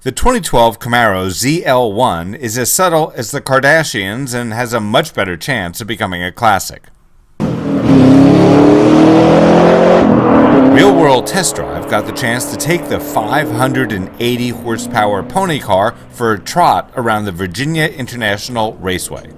The 2012 Camaro ZL1 is as subtle as the Kardashians and has a much better chance of becoming a classic. Real World Test Drive got the chance to take the 580 horsepower pony car for a trot around the Virginia International Raceway.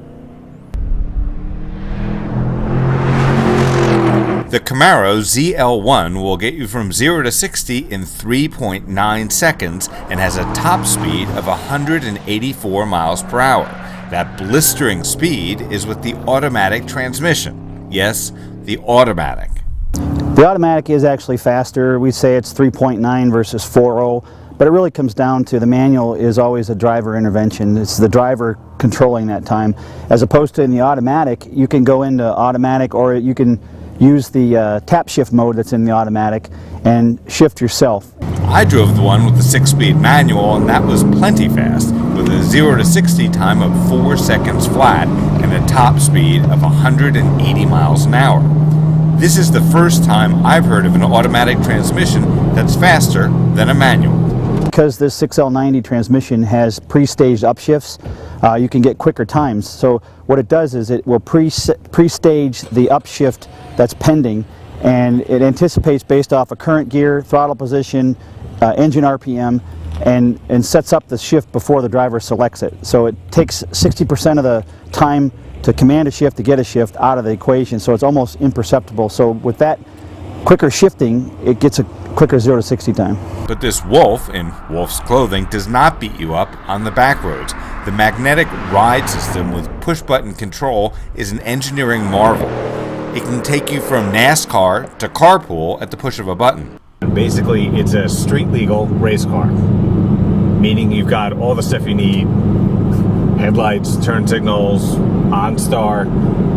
The Camaro ZL1 will get you from 0 to 60 in 3.9 seconds and has a top speed of 184 miles per hour. That blistering speed is with the automatic transmission. Yes, the automatic. The automatic is actually faster. We say it's 3.9 versus 4.0, but it really comes down to the manual is always a driver intervention. It's the driver controlling that time. As opposed to in the automatic, you can go into automatic, or you can use the tap shift mode that's in the automatic and shift yourself. I drove the one with the 6-speed manual, and that was plenty fast, with a 0 to 60 time of 4 seconds flat and a top speed of 180 miles an hour. This is the first time I've heard of an automatic transmission that's faster than a manual. Because this 6L90 transmission has pre-staged upshifts, you can get quicker times. So what it does is it will pre-stage the upshift that's pending, and it anticipates based off of current gear, throttle position, engine RPM, and sets up the shift before the driver selects it. So it takes 60% of the time to command a shift, to get a shift out of the equation, so it's almost imperceptible. So with that quicker shifting, it gets a quicker 0 to 60 time. But this Wolf, in Wolf's clothing, does not beat you up on the back roads. The magnetic ride system with push-button control is an engineering marvel. It can take you from NASCAR to carpool at the push of a button. Basically, it's a street-legal race car, meaning you've got all the stuff you need: headlights, turn signals, OnStar,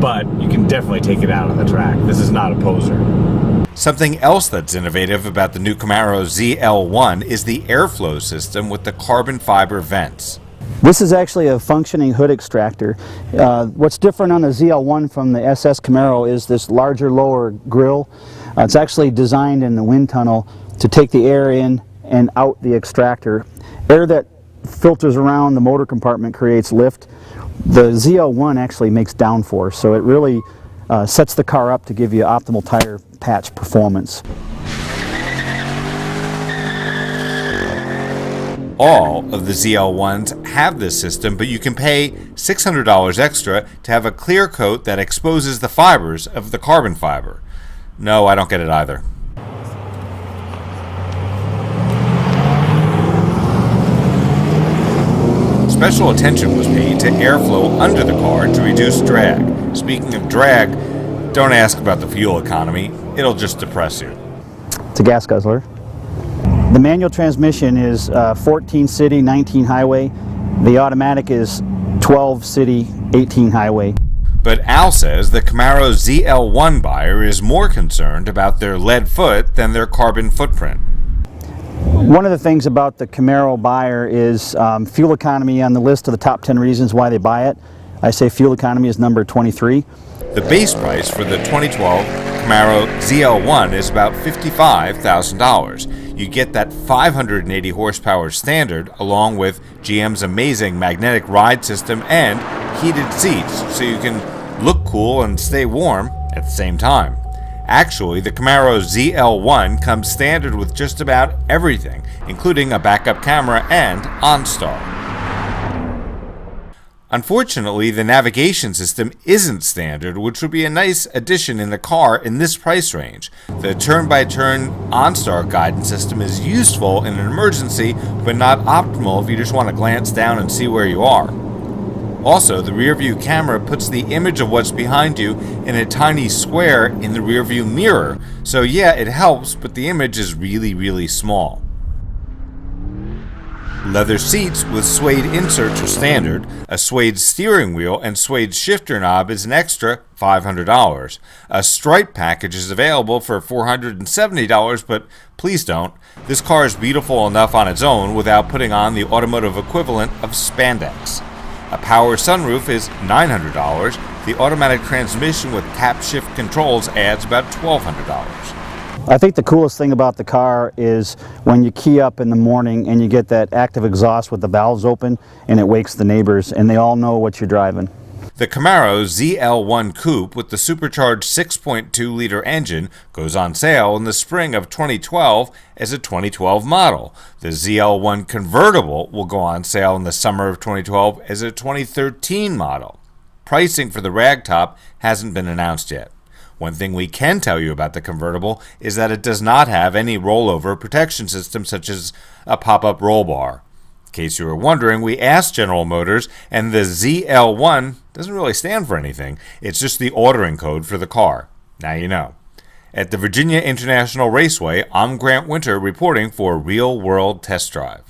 but you can definitely take it out on the track. This is not a poser. Something else that's innovative about the new Camaro ZL1 is the airflow system with the carbon fiber vents. This is actually a functioning hood extractor. What's different on the ZL1 from the SS Camaro is this larger lower grille. It's actually designed in the wind tunnel to take the air in and out the extractor. Air that filters around the motor compartment creates lift. The ZL1 actually makes downforce, so it really sets the car up to give you optimal tire patch performance. All of the ZL1s have this system, but you can pay $600 extra to have a clear coat that exposes the fibers of the carbon fiber. No, I don't get it either. Special attention was paid to airflow under the car to reduce drag. Speaking of drag, don't ask about the fuel economy. It'll just depress you. It's a gas guzzler. The manual transmission is 14 city, 19 highway. The automatic is 12 city, 18 highway. But Al says the Camaro ZL1 buyer is more concerned about their lead foot than their carbon footprint. One of the things about the Camaro buyer is fuel economy. On the list of the top 10 reasons why they buy it, I say fuel economy is number 23. The base price for the 2012 Camaro ZL1 is about $55,000. You get that 580 horsepower standard along with GM's amazing magnetic ride system and heated seats, so you can look cool and stay warm at the same time. Actually, the Camaro ZL1 comes standard with just about everything, including a backup camera and OnStar. Unfortunately, the navigation system isn't standard, which would be a nice addition in the car in this price range. The turn-by-turn OnStar guidance system is useful in an emergency, but not optimal if you just want to glance down and see where you are. Also, the rear-view camera puts the image of what's behind you in a tiny square in the rear-view mirror, so yeah, it helps, but the image is really, really small. Leather seats with suede inserts are standard. A suede steering wheel and suede shifter knob is an extra $500. A stripe package is available for $470, but please don't. This car is beautiful enough on its own without putting on the automotive equivalent of spandex. A power sunroof is $900. The automatic transmission with tap shift controls adds about $1,200. I think the coolest thing about the car is when you key up in the morning and you get that active exhaust with the valves open and it wakes the neighbors and they all know what you're driving. The Camaro ZL1 Coupe with the supercharged 6.2-liter engine goes on sale in the spring of 2012 as a 2012 model. The ZL1 Convertible will go on sale in the summer of 2012 as a 2013 model. Pricing for the ragtop hasn't been announced yet. One thing we can tell you about the convertible is that it does not have any rollover protection system such as a pop-up roll bar. In case you were wondering, we asked General Motors, and the ZL1 doesn't really stand for anything. It's just the ordering code for the car. Now you know. At the Virginia International Raceway, I'm Grant Winter reporting for Real World Test Drive.